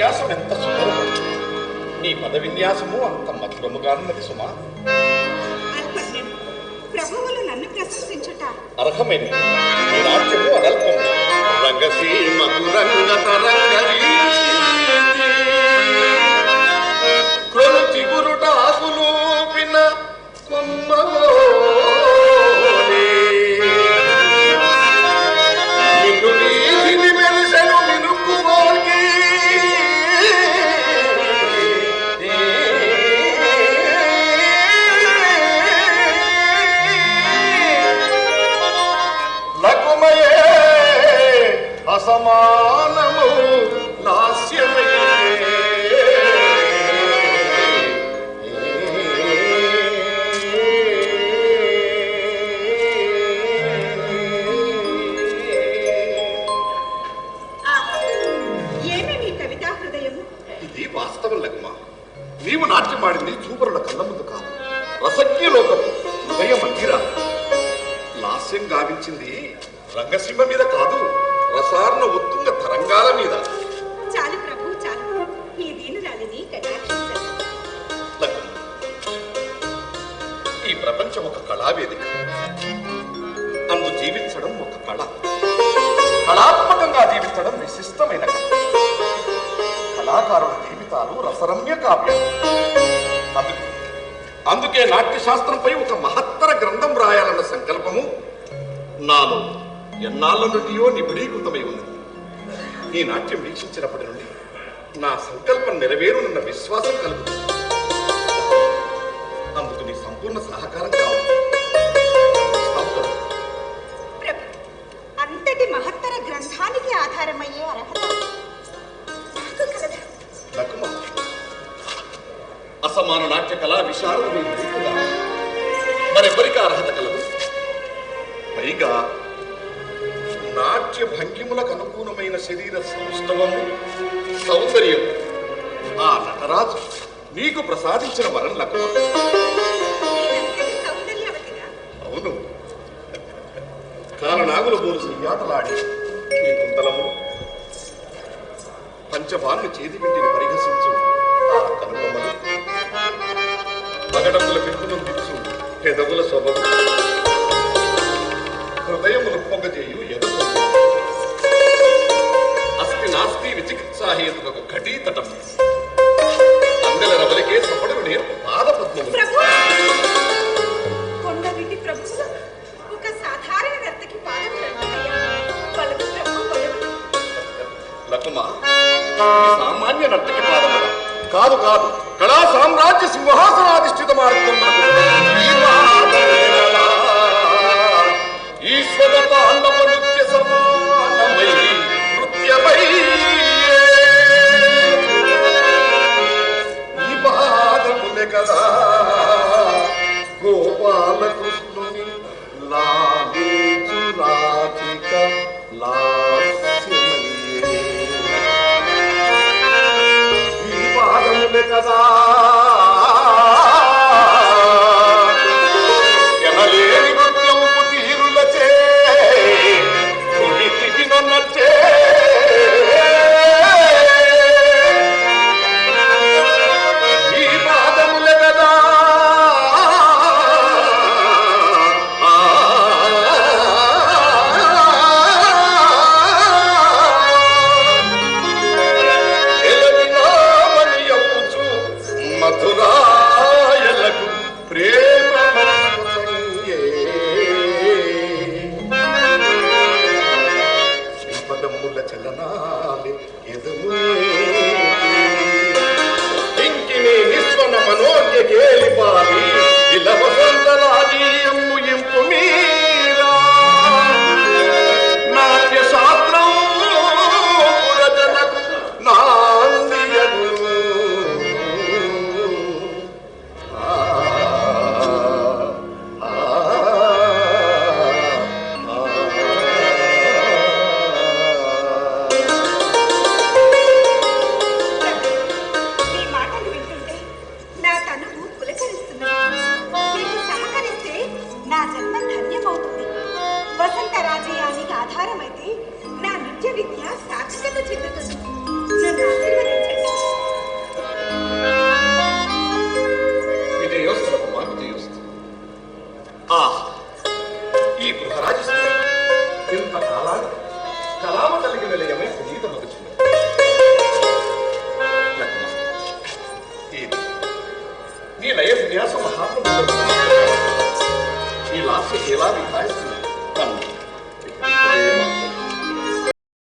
విన్యాసం ఎంత సుందరము, నీ పద విన్యాసము అంత మధురముగానున్నది సుమా. ప్రభువులు నన్ను ప్రశంసించుట అర్హమైన నీ నాట్యము అనల్పము. రంగసీమ తురంగ తరంగ క్రొలుచి గురుటాకులు పిన్న కొమ్మలో నిన్ను నీతిని మెలిసెను మినుక్కుమోగి లకుమయే అసమానము లాస్యమయే నీవు నాట్యమాడింది చూపరుల కళ్ళ ముందు కాదు, రసజ్ఞలోకము హృదయ మందిరా. లాస్యం గావించింది రంగసీమ మీద కాదు, రసార్ణ ఉత్తుంగ తరంగాల మీద. చాలు ప్రభు చాలు, నీ దీనురాలిని కటాక్షించండి. ఈ ప్రపంచం ఒక కళావేదిక, అందు జీవించడం ఒక కళ, కళాత్మకంగా జీవించడం విశిష్టమైన కళ. కళాకారుల జీవితాలు రసరమ్య కావ్యం. అందుకే నాట్యశాస్త్రంపై ఒక మహత్తర గ్రంథం రాయాలన్న సంకల్పము నాలో ఎన్నాళ్ళ నుండియో నిబిడీకృతమై ఉంది. నీ నాట్యం వీక్షించినప్పటి నుండి నా సంకల్పం నెరవేరునన్న విశ్వాసం కలుగుతుంది. అందుకు నీ సంపూర్ణ సహకారం కావాలి. అంతటి మహత్తర గ్రంథానికి ఆధారమయ్యే అర్హత లకుమ, అసమాన నాట్య కళా విశారద మరెవరికి అర్హత కలదు? పైగా నాట్య భంగిములకు అనుకూలమైన శరీర సౌష్ఠవము, సౌందర్యం ఆ నటరాజు నీకు ప్రసాదించిన వరం లకుమ. అవును, కారణాగుల బోలు సయ్యాటలాడి ఈ కుంతలము పంచభాన్ను చేతి పెట్టిని పరిహసించు ఆ కనుబొమ్మలు, పగడముల పెంపునందించు పెదవుల శోభము, హృదయమును పొంగజేయు ఎదుగు, అస్తి నాస్తి విచికిత్సాహేతులకు ఘటీతటం, అందెల రవలికే సపడులు నేర్పు పాద పద్మము. కొండవిటి ప్రభువులు ఒక సాధారణ నర్తకి లకుమా, సామాన్య నర్తకి పాదముల కాదు కాదు, కళా సామ్రాజ్య సింహాసనాధిష్ఠిత మార్గం ఈశ్వర తాండవ నృత్య సమానమై నృత్యమై ఈ పాదములే కదా గోపాలకృష్ణుని లాగించు రాధిక లాస్యమయ్యే. ఈ పాదములే కదా తలా విహాయ